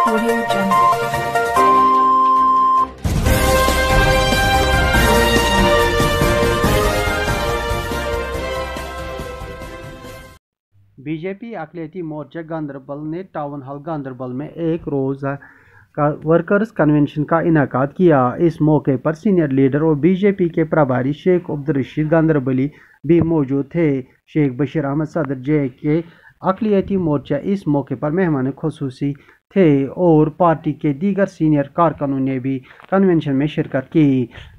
Audio Jungle. BJP अक़लियती मोर्चा गांदरबल ने town hall Ganderbal में एक रोज़ा वर्कर्स कन्वेंशन का इनेकाद किया। इस मौके पर सीनियर लीडर और बीजेपी के प्रभारी शेख अब्दुर्रशीद गांदरबली भी मौजूद थे। शेख बशीर अहमद सदर जे.के. अक़लियती मोर्चा इस मौके पर मेहमान खुसूसी थे और पार्टी के दीगर सीनियर कारकुनों ने भी कन्वेंशन में शिरकत की।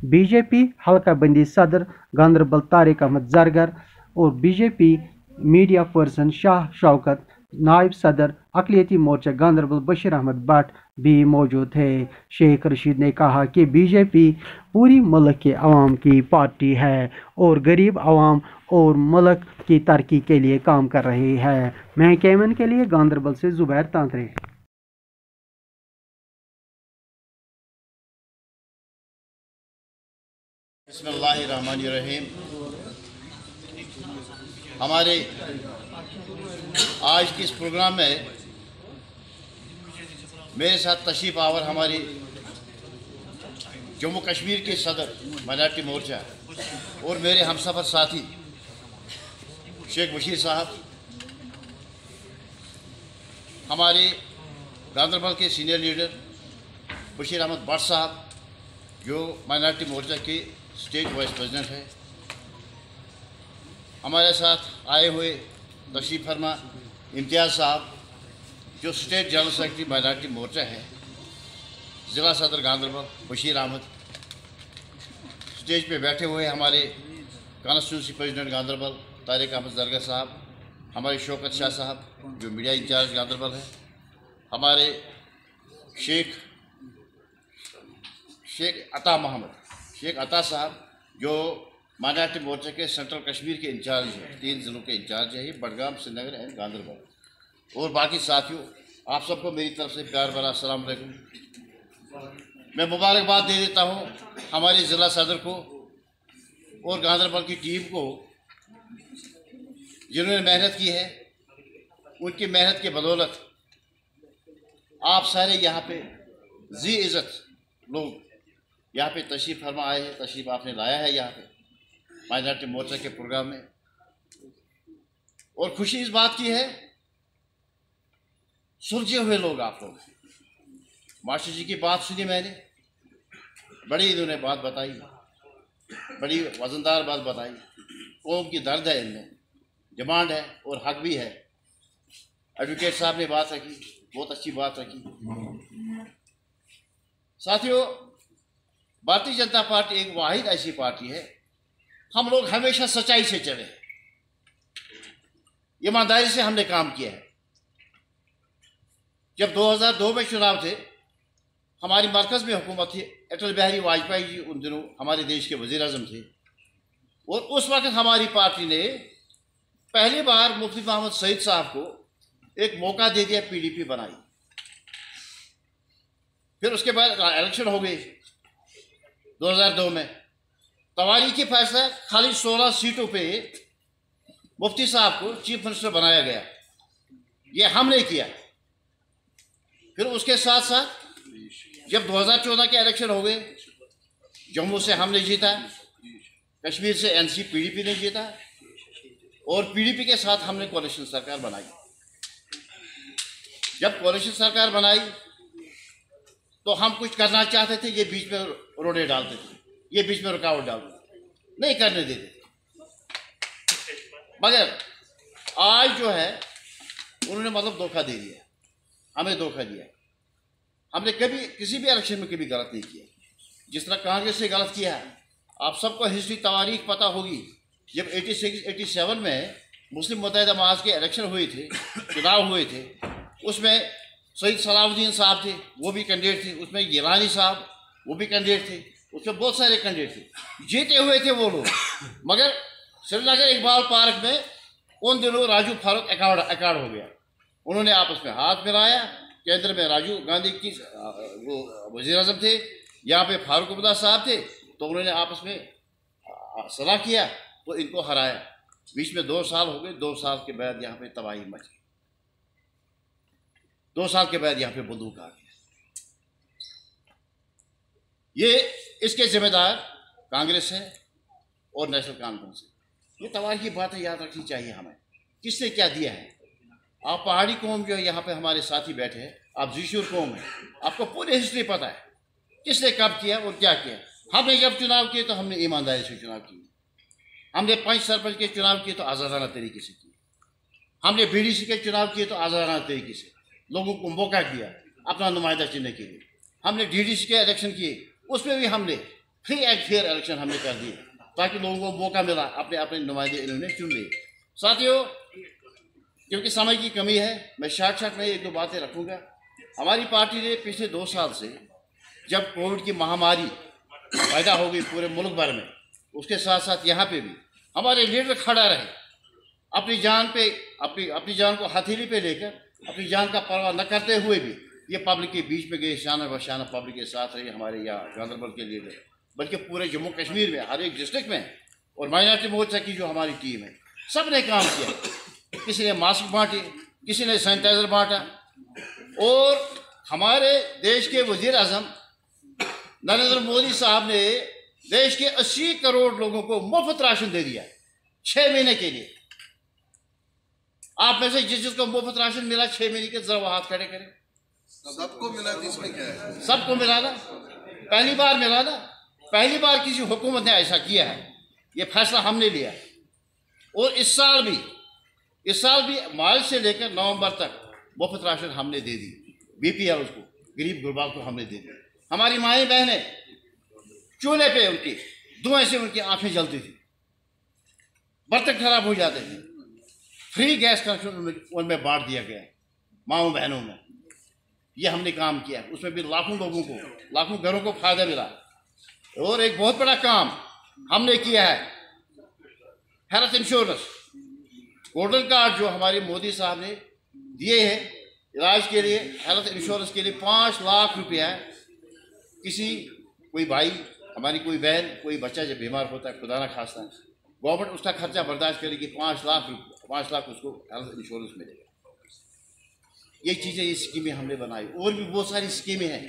बीजेपी हल्का बंदी सदर गांदरबल तारिक अहमद जरगर और BJP media person Shah Shaukat, नायब सदर अक़लियती मोर्चा गांदरबल बशीर अहमद भट्ट भी मौजूद थे। शेख रशीद ने कहा कि बीजेपी पूरी मुल्क के अवाम की पार्टी है और गरीब अवाम और मुल्क की तरक्की के लिए काम कर रही है। मैं केमन के लिए गांदरबल से जुबैर तांतरे। बिस्मिल्लाहिर्रहमानिर्रहीम। हमारे आज के इस प्रोग्राम में मेरे साथ तशरीफ़ आवर हमारी जम्मू कश्मीर के सदर माइनॉरिटी मोर्चा और मेरे हमसफ़र साथी शेख बशीर साहब, हमारे गांदरबल के सीनियर लीडर बशीर अहमद भट्ट साहब जो माइनॉरिटी मोर्चा के स्टेट वाइस प्रेसिडेंट है, हमारे साथ आए हुए तशरीफ़ फरमा इम्तियाज़ साहब जो स्टेट जनरल सेक्रेटरी माइनॉरिटी मोर्चा है, ज़िला सदर गांदरबल बशीर अहमद, स्टेज पे बैठे हुए हमारे कॉन्स्टिट्यूंसी प्रेसिडेंट गांदरबल तारिक अहमद जरगर साहब, हमारे शौकत शाह साहब जो मीडिया इंचार्ज गांदरबल है, हमारे शेख अता साहब जो माइनॉरिटी मोर्चा के सेंट्रल कश्मीर के इंचार्ज हैं, 3 ज़िलों के इंचार्ज हैं, बडगाम, श्रीनगर एंड गांदरबल, और बाकी साथियों, आप सबको मेरी तरफ से प्यार भरा अस्सलाम वालेकुम। मैं मुबारकबाद दे देता हूँ हमारे ज़िला सदर को और गांदरबल की टीम को जिन्होंने मेहनत की है। उनकी मेहनत के बदौलत आप सारे यहाँ पे जी इज़्ज़त लोग यहाँ पे तशरीफ़ फरमा आए हैं, तशरीफ़ आपने लाया है यहाँ पे माइनॉरिटी मोर्चा के प्रोग्राम में। और खुशी इस बात की है, सुलझे हुए लोग आप लोग। मास्टर जी की बात सुनी मैंने, बड़ी इन्होंने बात बताई, बड़ी वजनदार बात बताई। कौम की दर्द है इनमें, डिमांड है और हक भी है। एडवोकेट साहब ने बात रखी, बहुत अच्छी बात रखी। साथियों, भारतीय जनता पार्टी एक वाहिद ऐसी पार्टी है, हम लोग हमेशा सच्चाई से चले, ईमानदारी से हमने काम किया है। जब 2002 में चुनाव थे, हमारी मरकज़ में हुकूमत थी, अटल बिहारी वाजपेयी जी उन दिनों हमारे देश के वज़ीर आज़म थे, और उस वक्त हमारी पार्टी ने पहली बार मुफ्ती मोहम्मद सईद साहब को एक मौका दे दिया, पीडीपी बनाई। फिर उसके बाद इलेक्शन हो गई 2002 में, तवारीखी फैसला खाली 16 सीटों पे मुफ्ती साहब को चीफ मिनिस्टर बनाया गया। ये हमने किया। फिर उसके साथ साथ जब 2014 के इलेक्शन हो गए, जम्मू से हमने जीता, कश्मीर से एनसी पीडीपी ने जीता, और पीडीपी के साथ हमने कोalition सरकार बनाई। जब कोalition सरकार बनाई तो हम कुछ करना चाहते थे, ये बीच में रोड़े डालते थे, ये बीच में रुकावट डालते थे, नहीं करने देते। मगर आज जो है उन्होंने मतलब धोखा दे दिया, हमें धोखा दिया। हमने कभी किसी भी इलेक्शन में कभी गलत नहीं किया, जिस तरह कांग्रेस से गलत किया है। आप सबको हिस्ट्री तवारीख पता होगी। जब 86-87 में मुस्लिम मुत्तहिदा महाज के इलेक्शन हुए थे, चुनाव हुए थे, उसमें सईद सलाहुद्दीन साहब थे, वो भी कैंडिडेट थे, उसमें गिलानी साहब वो भी कैंडिडेट थे, उसमें बहुत सारे कैंडिडेट थे, जीते हुए थे वो लोग। मगर श्रीनगर इकबाल पार्क में उन दिनों राजू फारूक अकार्ड हो गया। उन्होंने आपस में हाथ मिलाया। केंद्र में राजीव गांधी की वो वज़ीर आज़म थे, यहाँ पे फारूक अब्दुल्ला साहब थे, तो उन्होंने आपस में सलाह किया तो इनको हराया। बीच में 2 साल हो गए, 2 साल के बाद यहाँ पे तबाही मची। 2 साल के बाद यहाँ पे बंदूक आ गया। ये इसके जिम्मेदार कांग्रेस है और नेशनल कॉन्फ्रेंस है। ये तवार की बातें याद रखनी चाहिए हमें, किसने क्या दिया है। आप पहाड़ी कौम जो है यहाँ पे हमारे साथी बैठे हैं, आप जीशुर कौम है, आपको पूरी हिस्ट्री पता है किसने कब किया और क्या किया। हमने जब चुनाव किए तो हमने ईमानदारी से चुनाव किए, हमने 5 सरपंच के चुनाव किए तो आज़ादाना तरीके से किए, हमने BDC के चुनाव किए तो आज़ादाना तरीके से लोगों को मौका दिया अपना नुमाइंदा चुनने के लिए। हमने DDC के इलेक्शन किए, उसमें भी हमने फ्री एंड फेयर इलेक्शन हमने कर दिए ताकि लोगों को मौका मिला, अपने अपने नुमाइंदे इन्होंने चुन लिए। साथियों, क्योंकि समय की कमी है, मैं शार्ट में 1-2 बातें रखूँगा। हमारी पार्टी ने पिछले 2 साल से जब कोविड की महामारी पैदा हो गई पूरे मुल्क भर में, उसके साथ साथ यहाँ पे भी हमारे लीडर खड़ा रहे, अपनी जान पे अपनी जान को हथेली पे लेकर अपनी जान का परवाह न करते हुए भी ये पब्लिक के बीच में गए, शाना बशाना पब्लिक के साथ रहे। हमारे यहाँ गांधरबल के लीडर, बल्कि पूरे जम्मू कश्मीर में हर एक डिस्ट्रिक्ट में, और माइनॉरिटी मोर्चा की जो हमारी टीम है, सब ने काम किया। किसी ने मास्क बांटे, किसी ने सैनिटाइजर बांटा, और हमारे देश के वजीर आजम नरेंद्र मोदी साहब ने देश के 80 करोड़ लोगों को मुफ्त राशन दे दिया 6 महीने के लिए। आप में से जिसको मुफ्त राशन मिला 6 महीने के, जरा वो हाथ खड़े करें। सबको मिला, इसमें क्या है? सबको मिला ना, पहली बार मिला ना, पहली बार किसी हुकूमत ने ऐसा किया है। ये फैसला हमने लिया, और इस साल भी मार्च से लेकर नवंबर तक मुफ्त राशन हमने दे दी। BPL को, गरीब गुरबा को हमने दे दी। हमारी माएँ बहनें चूल्हे पे उनकी धुएं से उनकी आंखें जलती थी, बर्तन खराब हो जाते थे। फ्री गैस कनेक्शन उनमें बांट दिया गया माओ बहनों में। ये हमने काम किया, उसमें भी लाखों लोगों को, लाखों घरों को फायदा मिला। और एक बहुत बड़ा काम हमने किया है, हेल्थ इंश्योरेंस, गोल्डन कार्ड जो हमारे मोदी साहब ने दिए हैं इलाज के लिए, हेल्थ इंश्योरेंस के लिए 5 लाख रुपया। कोई भाई, हमारी कोई बहन, कोई बच्चा जब बीमार होता है, खुदा ना खास्ता, गवर्नमेंट उसका खर्चा बर्दाश्त करेगी। 5 लाख उसको हेल्थ इंश्योरेंस मिलेगा। ये चीज़ें, ये स्कीमें हमने बनाई। और भी बहुत सारी स्कीमें हैं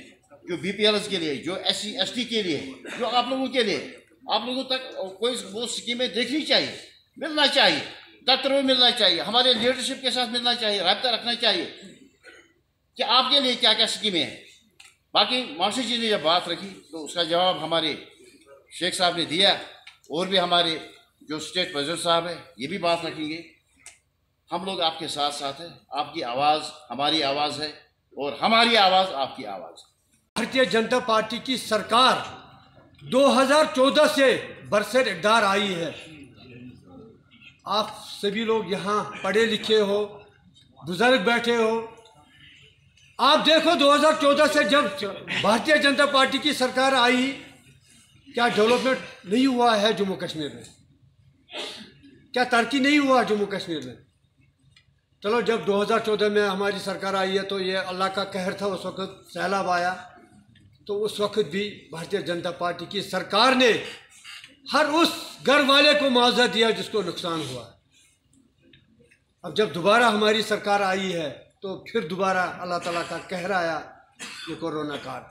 जो BPLs के लिए, जो SC ST के लिए, जो आप लोगों के लिए। आप लोगों तक कोई वो स्कीमें देखनी चाहिए, मिलना चाहिए, दफ्तर में मिलना चाहिए, हमारे लीडरशिप के साथ मिलना चाहिए, राब्ता रखना चाहिए कि आपके लिए क्या क्या स्कीमें हैं। बाकी मास्टर जी ने जब बात रखी तो उसका जवाब हमारे शेख साहब ने दिया, और भी हमारे जो स्टेट प्रेसिडेंट साहब है ये भी बात रखेंगे। हम लोग आपके साथ साथ हैं, आपकी आवाज़ हमारी आवाज़ है, और हमारी आवाज़ आपकी आवाज़। भारतीय जनता पार्टी की सरकार 2014 से बरसर इक़्तिदार आई है। आप सभी लोग यहाँ पढ़े लिखे हो, बुजुर्ग बैठे हो। आप देखो 2014 से जब भारतीय जनता पार्टी की सरकार आई, क्या डेवलपमेंट नहीं हुआ है जम्मू कश्मीर में? क्या तरक्की नहीं हुआ जम्मू कश्मीर में? चलो, जब 2014 में हमारी सरकार आई है तो ये अल्लाह का कहर था, उस वक्त सैलाब आया, तो उस वक्त भी भारतीय जनता पार्टी की सरकार ने हर उस घर वाले को मुआवजा दिया जिसको नुकसान हुआ। अब जब दोबारा हमारी सरकार आई है तो फिर दोबारा अल्लाह ताला का कहर आया, ये कोरोना काल।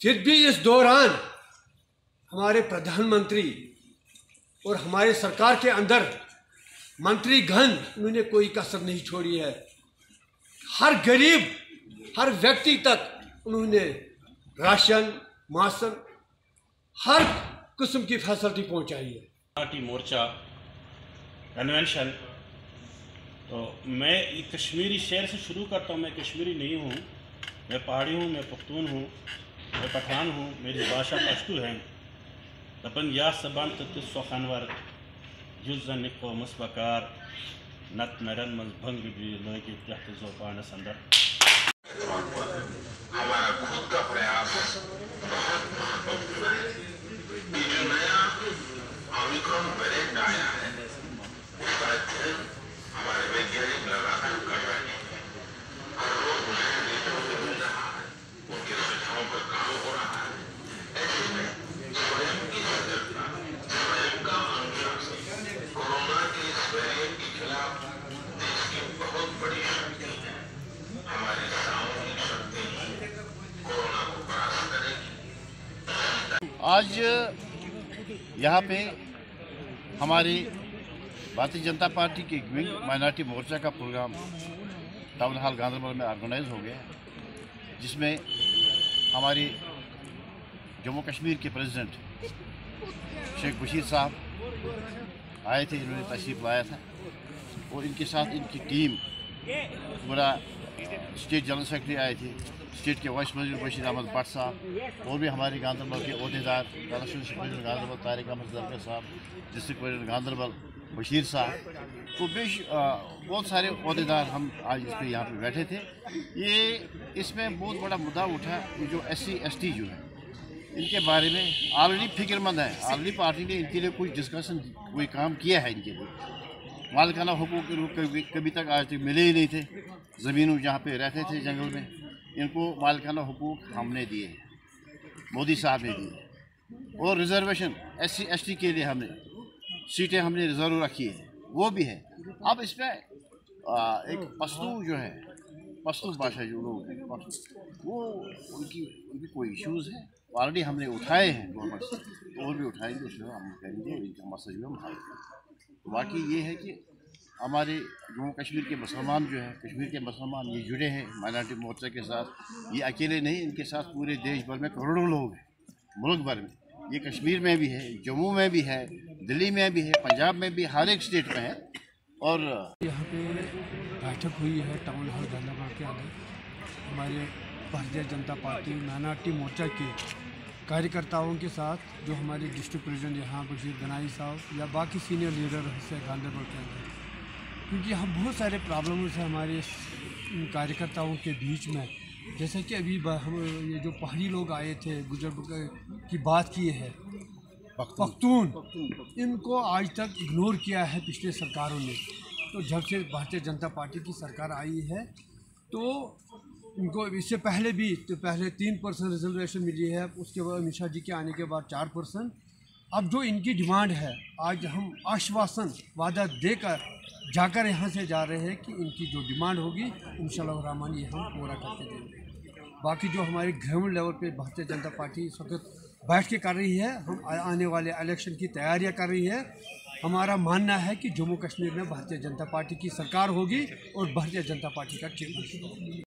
फिर भी इस दौरान हमारे प्रधानमंत्री और हमारे सरकार के अंदर मंत्रीगण, उन्होंने कोई कसर नहीं छोड़ी है। हर गरीब, हर व्यक्ति तक उन्होंने राशन, मासन, हर किस्म की फैसिलिटी पहुंचाई है। पार्टी मोर्चा कन्वेंशन, तो मैं कश्मीरी शहर से शुरू करता हूँ। मैं कश्मीरी नहीं हूँ, मैं पहाड़ी हूँ, मैं पख्तून हूँ, मैं पठान हूँ, मेरी भाषा पश्तू है। दपन या सबन तत्सोखनवर जुज़न को मस्बकार नत मरन मजभंग भी लोगे तहत ज़ुबान अंदर। हमारा खुद का प्रयास ये जो नया ओमिक्रॉन वेरिएंट आया है, उसका अध्ययन हमारे वैज्ञानिक लगातार कर रहे हैं। हर रोज नए डेटा मिल रहा है, उनके सुझावों पर काम हो रहा है। ऐसे में स्वयं की सजगता, स्वयं का अनुशासन कोरोना के इस वेरिएंट के खिलाफ देश की बहुत बड़ी शक्ति है। आज यहाँ पे हमारी भारतीय जनता पार्टी के विंग माइनॉरिटी मोर्चा का प्रोग्राम टाउन हॉल गांधरबल में ऑर्गेनाइज हो गया, जिसमें हमारी जम्मू कश्मीर के प्रेसिडेंट शेख बशीर साहब आए थे। इन्होंने तशरीफ़ लाया था और इनके साथ इनकी टीम, पूरा स्टेट जनरल सेक्रेटरी आए थे, स्टेट के वाइस प्रेसिडेंट बशीर अहमद भट्ट साहब, और भी हमारे गांधरबल के अहदेदार, प्रेसिडेंट गांधरबल तारिक अहमद जरकर साहब, डिस्ट्रिक्ट प्रेसिडेंट गांधरबल बशीर साहब, तो बहुत सारे अहदेदार हम आज इस पर यहाँ पर बैठे थे। ये इसमें बहुत बड़ा मुद्दा उठा, ये जो SC ST जो है इनके बारे में ऑलरेडी फिक्रमंद है। ऑलरेडी पार्टी ने इनके लिए कोई डिस्कशन, कोई काम किया है इनके लिए। मालिकाना हुकूक के रूप कभी तक आज तक मिले ही नहीं थे। ज़मीनों जहाँ पे रहते थे जंगल में, इनको मालिकाना हुकूक हमने दिए, मोदी साहब ने दिए। और रिजर्वेशन SC ST के लिए हमने सीटें हमने रिजर्व रखी है, वो भी है। अब इसमें एक पश्तू जो है, पश्तू भाषा जो लोग हैं वो उनकी कोई इश्यूज़ है, ऑलरेडी हमने उठाए हैं गवर्नमेंट से, तो और भी उठाएंगे, उसमें हम करेंगे, इनका मसला जो हम हल करेंगे। बाकी ये है कि हमारे जम्मू कश्मीर के मुसलमान जो हैं, कश्मीर के मुसलमान ये जुड़े हैं माइनॉरिटी मोर्चा के साथ। ये अकेले नहीं, इनके साथ पूरे देश भर में करोड़ों लोग हैं, मुल्क भर में। ये कश्मीर में भी है, जम्मू में भी है, दिल्ली में भी है, पंजाब में भी, हर एक स्टेट में है। और यहाँ पे बैठक हुई है टाउन हॉल गांधरबल के अंदर हमारे भारतीय जनता पार्टी माइनॉरिटी मोर्चा के कार्यकर्ताओं के साथ, जो हमारे डिस्ट्रिक्ट प्रेसिडेंट यहाँ बशीर गनाई साहब या बाकी सीनियर लीडर से गांधरबल के अंदर, क्योंकि यहाँ बहुत सारे प्रॉब्लम्स हैं हमारे कार्यकर्ताओं के बीच में। जैसे कि अभी हम ये जो पहाड़ी लोग आए थे, गुजर की बात की है, पख्तून, इनको आज तक इग्नोर किया है पिछले सरकारों ने। तो जब से भारतीय जनता पार्टी की सरकार आई है तो इनको इससे पहले भी तो पहले 3% रिजर्वेशन मिली है, उसके बाद अमित शाह जी के आने के बाद 4%। अब जो इनकी डिमांड है, आज हम आश्वासन वादा देकर जाकर यहाँ से जा रहे हैं कि इनकी जो डिमांड होगी इंशाअल्लाह रहमान ये हम पूरा करके देंगे। बाकी जो हमारे ग्राउंड लेवल पे भारतीय जनता पार्टी इस वक्त बैठ के कर रही है, हम आने वाले इलेक्शन की तैयारियां कर रही है। हमारा मानना है कि जम्मू कश्मीर में भारतीय जनता पार्टी की सरकार होगी और भारतीय जनता पार्टी का चीफ मिनिस्टर होगा।